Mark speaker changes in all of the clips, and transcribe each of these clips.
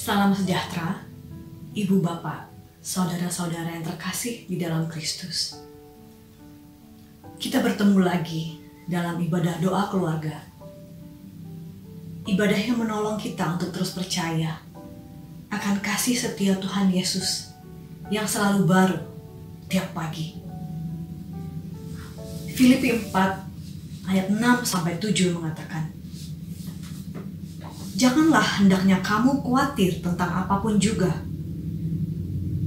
Speaker 1: Salam sejahtera, Ibu Bapak, saudara-saudara yang terkasih di dalam Kristus. Kita bertemu lagi dalam ibadah doa keluarga. Ibadah yang menolong kita untuk terus percaya akan kasih setia Tuhan Yesus yang selalu baru tiap pagi. Filipi 4 ayat 6-7 mengatakan, "Janganlah hendaknya kamu khawatir tentang apapun juga,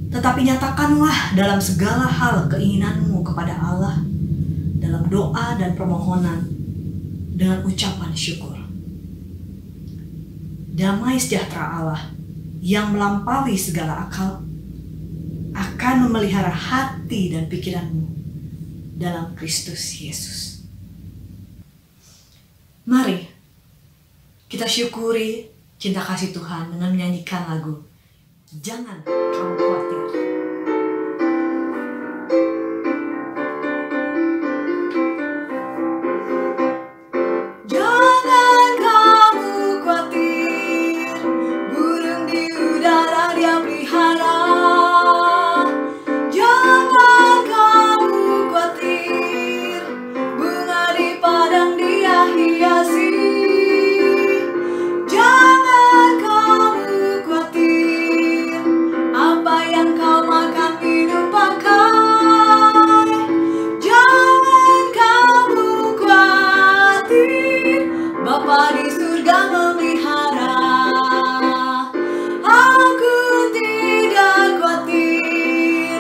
Speaker 1: tetapi nyatakanlah dalam segala hal keinginanmu kepada Allah dalam doa dan permohonan dengan ucapan syukur. Damai sejahtera Allah yang melampaui segala akal akan memelihara hati dan pikiranmu dalam Kristus Yesus." Mari kita syukuri cinta kasih Tuhan dengan menyanyikan lagu "Jangan Kamu Khawatir". Jangan kamu khawatir, burung di udara Dia pelihara. Jangan kamu khawatir, bunga di padang Dia hiasi. Jangan kamu khawatir, apa yang kau makan minum pakai. Jangan kamu khawatir, Bapa di surga memelihara. Aku tidak khawatir,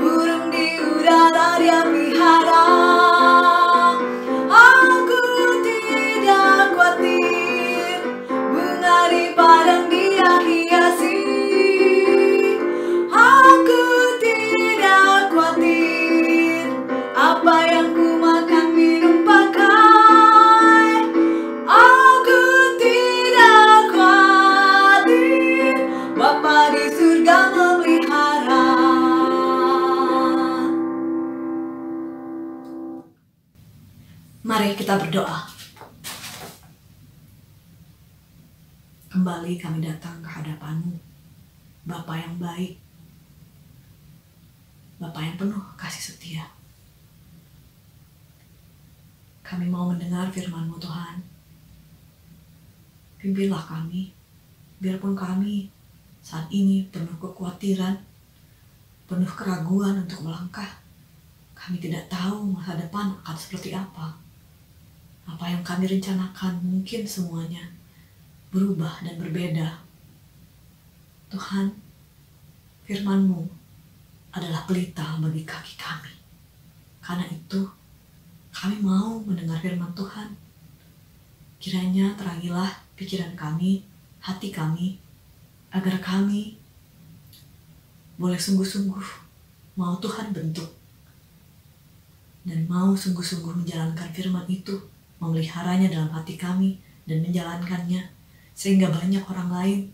Speaker 1: burung di udara Dia pelihara. Aku tidak khawatir, bunga di padang Dia hiasi. Aku tidak khawatir, apa yang ku makan minum pakai. Aku tidak khawatir, Bapa di surga memelihara. Mari kita berdoa. Kembali kami datang ke hadapan-Mu, Bapa yang baik, Bapa yang penuh kasih setia. Kami mau mendengar firman-Mu Tuhan. Pimpinlah kami, biarpun kami saat ini penuh kekhawatiran, penuh keraguan untuk melangkah. Kami tidak tahu masa depan akan seperti apa. Apa yang kami rencanakan mungkin semuanya berubah dan berbeda. Tuhan, firman-Mu adalah pelita bagi kaki kami. Karena itu, kami mau mendengar firman Tuhan. Kiranya terangilah pikiran kami, hati kami, agar kami boleh sungguh-sungguh mau Tuhan bentuk. Dan mau sungguh-sungguh menjalankan firman itu, memeliharanya dalam hati kami, dan menjalankannya. Sehingga banyak orang lain,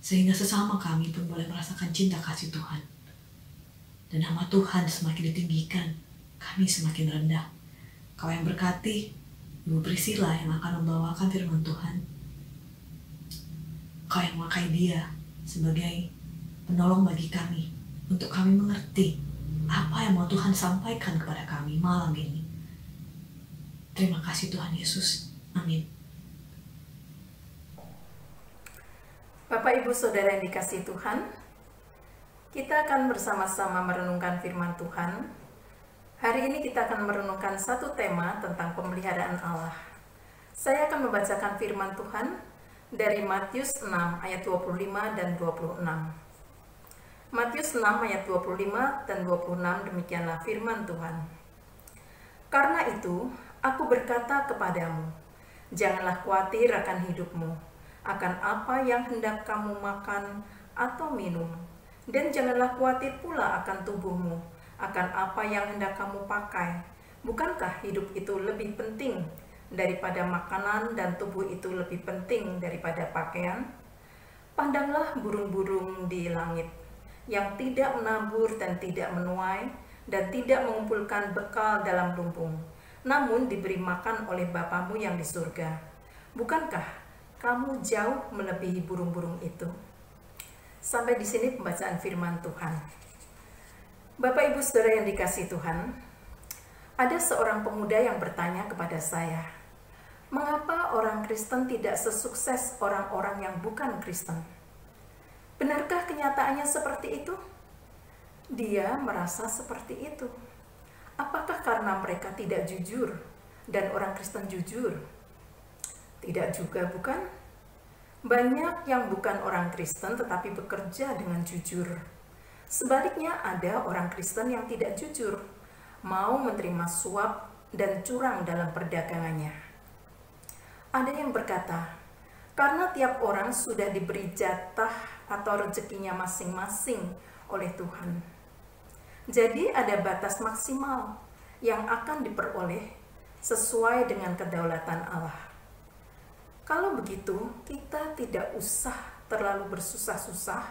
Speaker 1: sehingga sesama kami pun boleh merasakan cinta kasih Tuhan. Dan nama Tuhan semakin ditinggikan, kami semakin rendah. Kau yang berkati Ibu Priscilla yang akan membawakan firman Tuhan. Kau yang memakai dia sebagai penolong bagi kami, untuk kami mengerti apa yang mau Tuhan sampaikan kepada kami malam ini. Terima kasih Tuhan Yesus. Amin.
Speaker 2: Bapak Ibu Saudara yang dikasihi Tuhan, kita akan bersama-sama merenungkan firman Tuhan. Hari ini kita akan merenungkan satu tema tentang pemeliharaan Allah. Saya akan membacakan firman Tuhan dari Matius 6 ayat 25 dan 26. Matius 6 ayat 25 dan 26, demikianlah firman Tuhan. Karena itu, aku berkata kepadamu, janganlah khawatir akan hidupmu, akan apa yang hendak kamu makan atau minum, dan janganlah khawatir pula akan tubuhmu, akan apa yang hendak kamu pakai. Bukankah hidup itu lebih penting daripada makanan, dan tubuh itu lebih penting daripada pakaian? Pandanglah burung-burung di langit, yang tidak menabur dan tidak menuai, dan tidak mengumpulkan bekal dalam lumbung, namun diberi makan oleh Bapamu yang di surga. Bukankah kamu jauh melebihi burung-burung itu? Sampai di sini pembacaan firman Tuhan. Bapak Ibu Saudara yang dikasihi Tuhan, ada seorang pemuda yang bertanya kepada saya, mengapa orang Kristen tidak sesukses orang-orang yang bukan Kristen? Benarkah kenyataannya seperti itu? Dia merasa seperti itu. Apakah karena mereka tidak jujur dan orang Kristen jujur? Tidak juga, bukan? Banyak yang bukan orang Kristen tetapi bekerja dengan jujur. Sebaliknya ada orang Kristen yang tidak jujur, mau menerima suap dan curang dalam perdagangannya. Ada yang berkata, karena tiap orang sudah diberi jatah atau rezekinya masing-masing oleh Tuhan. Jadi ada batas maksimal yang akan diperoleh sesuai dengan kedaulatan Allah. Kalau begitu, kita tidak usah terlalu bersusah-susah.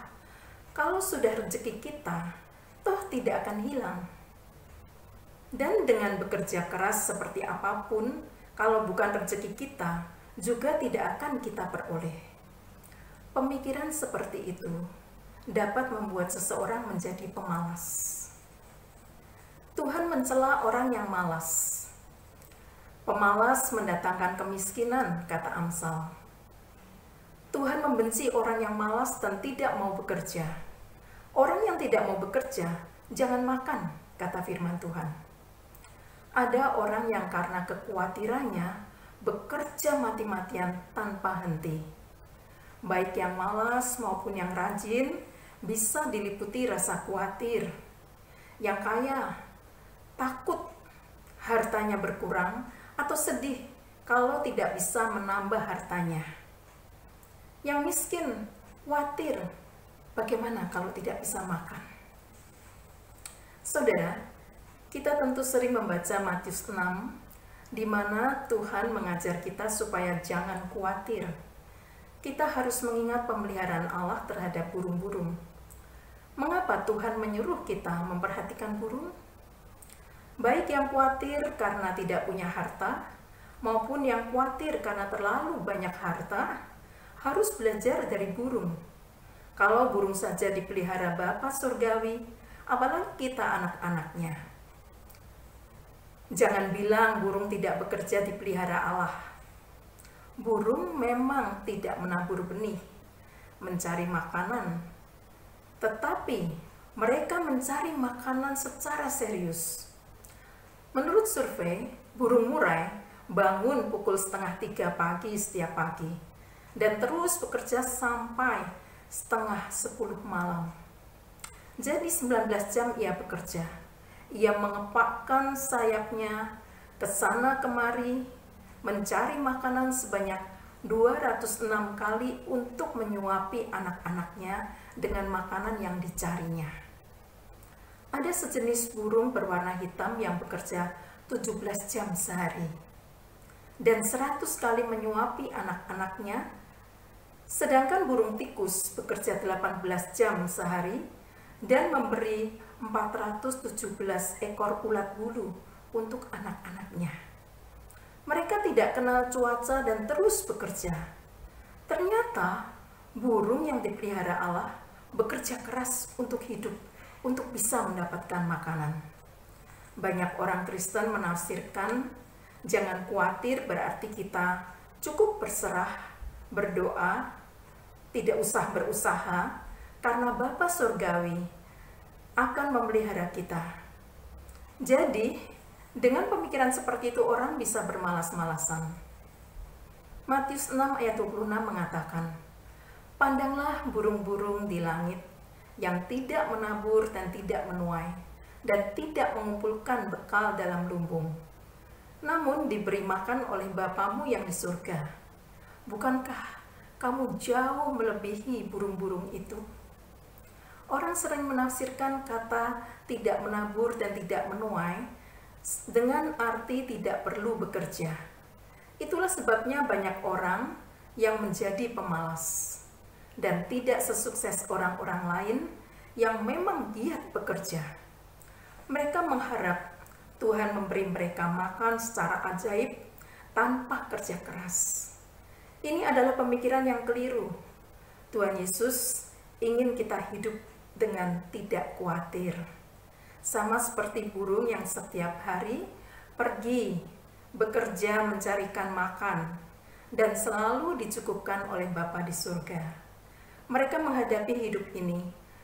Speaker 2: Kalau sudah rezeki kita, toh tidak akan hilang. Dan dengan bekerja keras seperti apapun, kalau bukan rezeki kita, juga tidak akan kita peroleh. Pemikiran seperti itu dapat membuat seseorang menjadi pemalas. Tuhan mencela orang yang malas. Pemalas mendatangkan kemiskinan, kata Amsal. Tuhan membenci orang yang malas dan tidak mau bekerja. Orang yang tidak mau bekerja, jangan makan, kata firman Tuhan. Ada orang yang karena kekhawatirannya bekerja mati-matian tanpa henti. Baik yang malas maupun yang rajin bisa diliputi rasa khawatir. Yang kaya takut hartanya berkurang atau sedih kalau tidak bisa menambah hartanya. Yang miskin khawatir, bagaimana kalau tidak bisa makan? Saudara, kita tentu sering membaca Matius 6, di mana Tuhan mengajar kita supaya jangan khawatir. Kita harus mengingat pemeliharaan Allah terhadap burung-burung. Mengapa Tuhan menyuruh kita memperhatikan burung? Baik yang khawatir karena tidak punya harta, maupun yang khawatir karena terlalu banyak harta, harus belajar dari burung. Kalau burung saja dipelihara Bapa Surgawi, apalagi kita anak-anaknya. Jangan bilang burung tidak bekerja dipelihara Allah. Burung memang tidak menabur benih, mencari makanan. Tetapi mereka mencari makanan secara serius. Menurut survei, burung murai bangun pukul 2:30 pagi setiap pagi dan terus bekerja sampai 9:30 malam. Jadi 19 jam ia bekerja. Ia mengepakkan sayapnya ke sana kemari, mencari makanan sebanyak 206 kali untuk menyuapi anak-anaknya dengan makanan yang dicarinya. Ada sejenis burung berwarna hitam yang bekerja 17 jam sehari dan 100 kali menyuapi anak-anaknya, sedangkan burung tikus bekerja 18 jam sehari dan memberi 417 ekor ulat bulu untuk anak-anaknya. Mereka tidak kenal cuaca dan terus bekerja. Ternyata burung yang dipelihara Allah bekerja keras untuk hidup, untuk bisa mendapatkan makanan. Banyak orang Kristen menafsirkan jangan khawatir berarti kita cukup berserah, berdoa, tidak usah berusaha, karena Bapa Surgawi akan memelihara kita. Jadi, dengan pemikiran seperti itu orang bisa bermalas-malasan. Matius 6 ayat 26 mengatakan, "Pandanglah burung-burung di langit yang tidak menabur dan tidak menuai, dan tidak mengumpulkan bekal dalam lumbung. Namun diberi makan oleh Bapamu yang di surga. Bukankah kamu jauh melebihi burung-burung itu?" Orang sering menafsirkan kata tidak menabur dan tidak menuai dengan arti tidak perlu bekerja. Itulah sebabnya banyak orang yang menjadi pemalas dan tidak sesukses orang-orang lain yang memang giat bekerja. Mereka mengharap Tuhan memberi mereka makan secara ajaib tanpa kerja keras. Ini adalah pemikiran yang keliru. Tuhan Yesus ingin kita hidup dengan tidak khawatir. Sama seperti burung yang setiap hari pergi bekerja mencarikan makan dan selalu dicukupkan oleh Bapa di surga. Mereka menghadapi hidup ini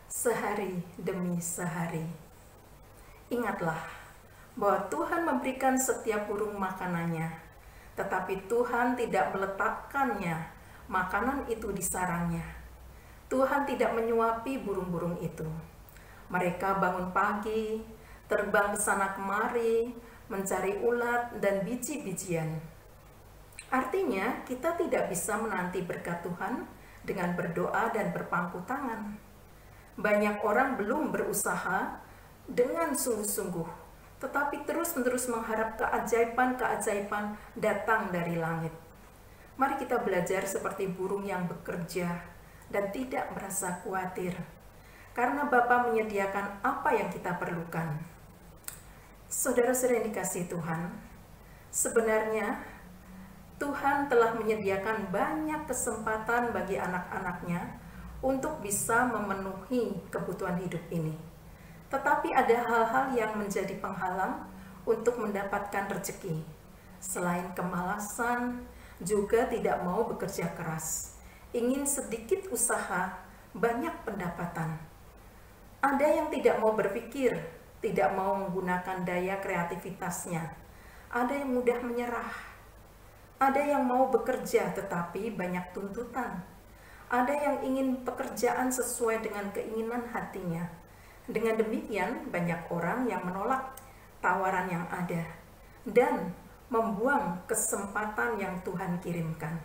Speaker 2: sehari demi sehari. Ingatlah bahwa Tuhan memberikan setiap burung makanannya, tetapi Tuhan tidak meletakkannya makanan itu di sarangnya. Tuhan tidak menyuapi burung-burung itu. Mereka bangun pagi, terbang ke sana kemari, mencari ulat dan biji-bijian. Artinya, kita tidak bisa menanti berkat Tuhan dengan berdoa dan berpangku tangan. Banyak orang belum berusaha dengan sungguh-sungguh, tetapi terus-menerus mengharap keajaiban-keajaiban datang dari langit. Mari kita belajar seperti burung yang bekerja dan tidak merasa khawatir, karena Bapa menyediakan apa yang kita perlukan. Saudara-saudara yang dikasihi Tuhan, sebenarnya Tuhan telah menyediakan banyak kesempatan bagi anak-anaknya untuk bisa memenuhi kebutuhan hidup ini. Tetapi ada hal-hal yang menjadi penghalang untuk mendapatkan rezeki. Selain kemalasan, juga tidak mau bekerja keras. Ingin sedikit usaha, banyak pendapatan. Ada yang tidak mau berpikir, tidak mau menggunakan daya kreativitasnya. Ada yang mudah menyerah. Ada yang mau bekerja tetapi banyak tuntutan. Ada yang ingin pekerjaan sesuai dengan keinginan hatinya. Dengan demikian, banyak orang yang menolak tawaran yang ada dan membuang kesempatan yang Tuhan kirimkan.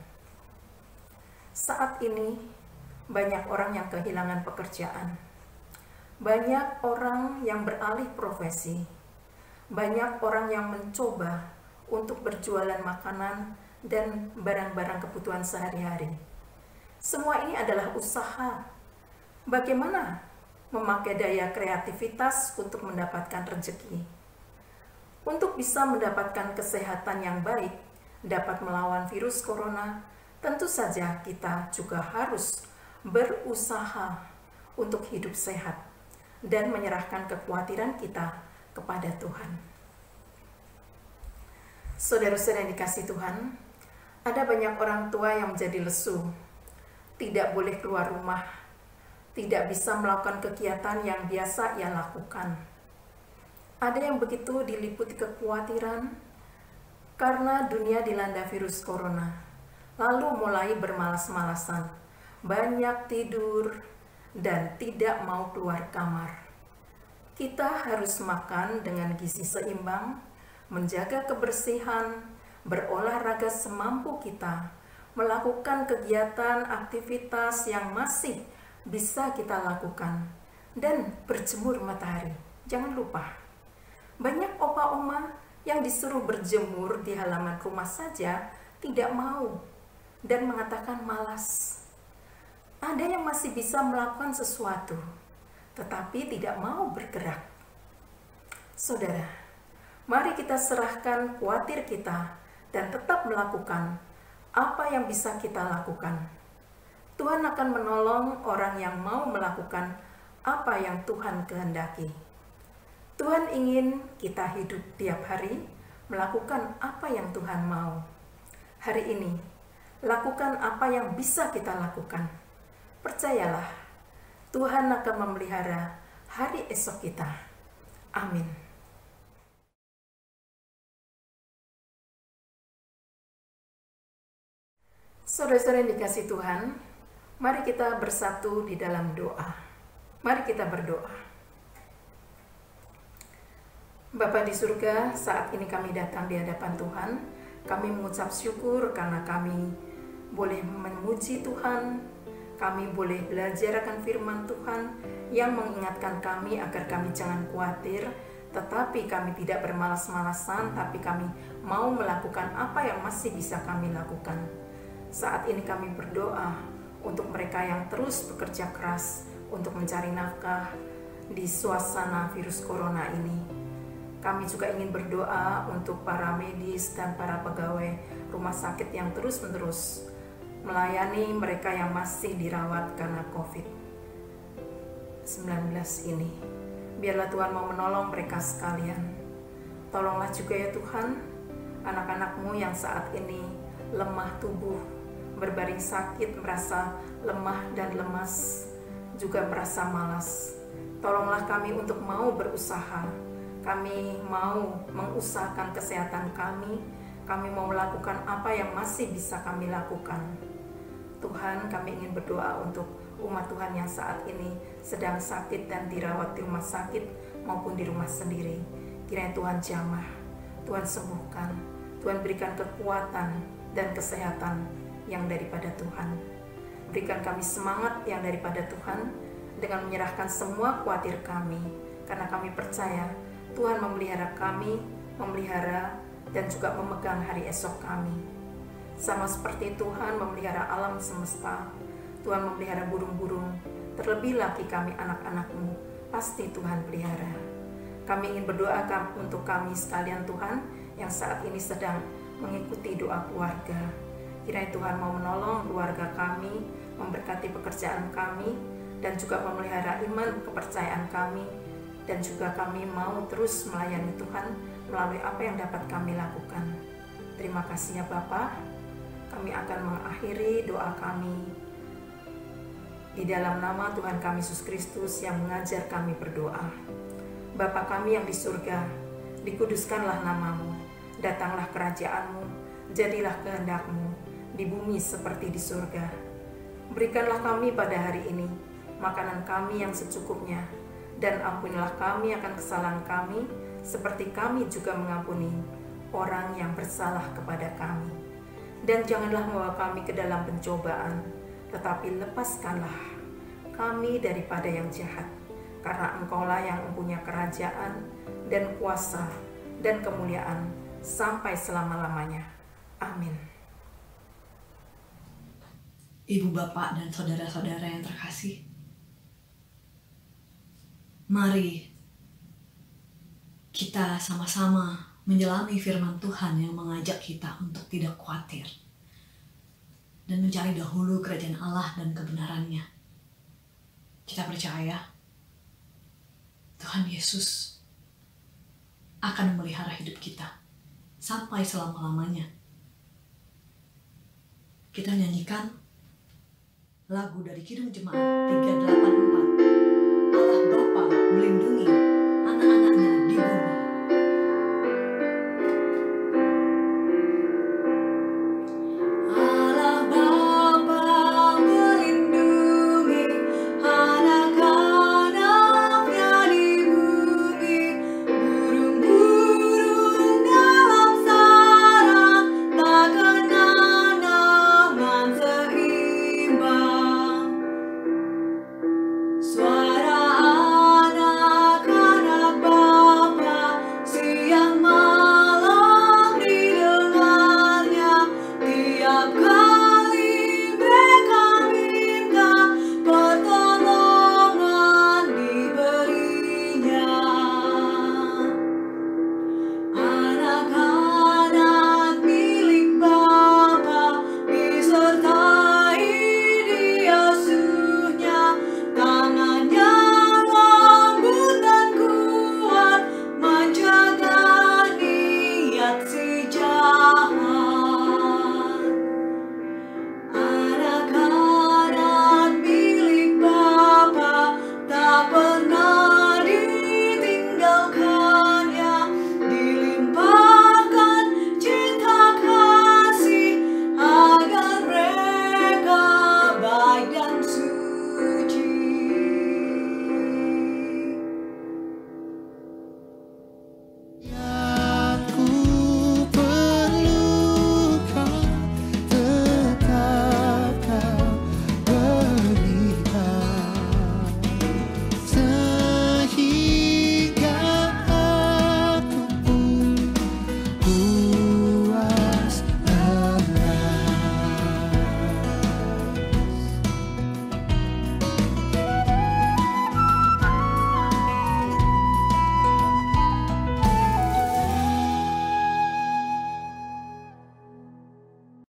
Speaker 2: Saat ini, banyak orang yang kehilangan pekerjaan. Banyak orang yang beralih profesi. Banyak orang yang mencoba untuk berjualan makanan dan barang-barang kebutuhan sehari-hari. Semua ini adalah usaha. Bagaimana memakai daya kreativitas untuk mendapatkan rezeki? Untuk bisa mendapatkan kesehatan yang baik, dapat melawan virus corona, tentu saja kita juga harus berusaha untuk hidup sehat dan menyerahkan kekhawatiran kita kepada Tuhan. Saudara-saudara yang dikasihi Tuhan, ada banyak orang tua yang menjadi lesu, tidak boleh keluar rumah, tidak bisa melakukan kegiatan yang biasa ia lakukan. Ada yang begitu diliputi kekhawatiran karena dunia dilanda virus corona, lalu mulai bermalas-malasan, banyak tidur, dan tidak mau keluar kamar. Kita harus makan dengan gizi seimbang, menjaga kebersihan, berolahraga semampu kita, melakukan kegiatan aktivitas yang masih bisa kita lakukan, dan berjemur matahari. Jangan lupa, banyak opa-oma yang disuruh berjemur di halaman rumah saja tidak mau dan mengatakan malas. Ada yang masih bisa melakukan sesuatu, tetapi tidak mau bergerak. Saudara, mari kita serahkan khawatir kita dan tetap melakukan apa yang bisa kita lakukan. Tuhan akan menolong orang yang mau melakukan apa yang Tuhan kehendaki. Tuhan ingin kita hidup tiap hari melakukan apa yang Tuhan mau. Hari ini, lakukan apa yang bisa kita lakukan. Percayalah, Tuhan akan memelihara hari esok kita. Amin. Saudara-saudara yang dikasihi Tuhan, mari kita bersatu di dalam doa. Mari kita berdoa. Bapa di surga, saat ini kami datang di hadapan Tuhan. Kami mengucap syukur karena kami boleh memuji Tuhan. Kami boleh belajar akan firman Tuhan yang mengingatkan kami agar kami jangan khawatir, tetapi kami tidak bermalas-malasan, tapi kami mau melakukan apa yang masih bisa kami lakukan. Saat ini kami berdoa untuk mereka yang terus bekerja keras untuk mencari nafkah di suasana virus corona ini. Kami juga ingin berdoa untuk para medis dan para pegawai rumah sakit yang terus-menerus melayani mereka yang masih dirawat karena COVID. ini. Biarlah Tuhan mau menolong mereka sekalian. Tolonglah juga ya Tuhan, anak-anak-Mu yang saat ini lemah tubuh, berbaring sakit, merasa lemah dan lemas, juga merasa malas. Tolonglah kami untuk mau berusaha. Kami mau mengusahakan kesehatan kami. Kami mau melakukan apa yang masih bisa kami lakukan. Tuhan, kami ingin berdoa untuk umat Tuhan yang saat ini sedang sakit dan dirawat di rumah sakit maupun di rumah sendiri. Kiranya Tuhan jamah, Tuhan sembuhkan, Tuhan berikan kekuatan dan kesehatan yang daripada Tuhan. Berikan kami semangat yang daripada Tuhan dengan menyerahkan semua khawatir kami, karena kami percaya Tuhan memelihara kami, memelihara dan juga memegang hari esok kami. Sama seperti Tuhan memelihara alam semesta, Tuhan memelihara burung-burung, terlebih lagi kami anak-anak-Mu, pasti Tuhan pelihara. Kami ingin berdoa untuk kami sekalian Tuhan, yang saat ini sedang mengikuti doa keluarga. Kiranya Tuhan mau menolong keluarga kami, memberkati pekerjaan kami, dan juga memelihara iman kepercayaan kami, dan juga kami mau terus melayani Tuhan melalui apa yang dapat kami lakukan. Terima kasih ya Bapa. Kami akan mengakhiri doa kami di dalam nama Tuhan kami Yesus Kristus yang mengajar kami berdoa. Bapa kami yang di surga, dikuduskanlah nama-Mu, datanglah kerajaan-Mu, jadilah kehendak-Mu di bumi seperti di surga. Berikanlah kami pada hari ini makanan kami yang secukupnya, dan ampunilah kami akan kesalahan kami, seperti kami juga mengampuni orang yang bersalah kepada kami. Dan janganlah membawa kami ke dalam pencobaan, tetapi lepaskanlah kami daripada yang jahat, karena Engkaulah yang mempunyai kerajaan dan kuasa dan kemuliaan sampai selama-lamanya. Amin.
Speaker 1: Ibu, bapak, dan saudara-saudara yang terkasih, mari kita sama-sama menyelami firman Tuhan yang mengajak kita untuk tidak khawatir dan mencari dahulu kerajaan Allah dan kebenarannya. Kita percaya Tuhan Yesus akan memelihara hidup kita sampai selama-lamanya. Kita nyanyikan lagu dari Kidung Jemaat 384. Allah Bapa melindungi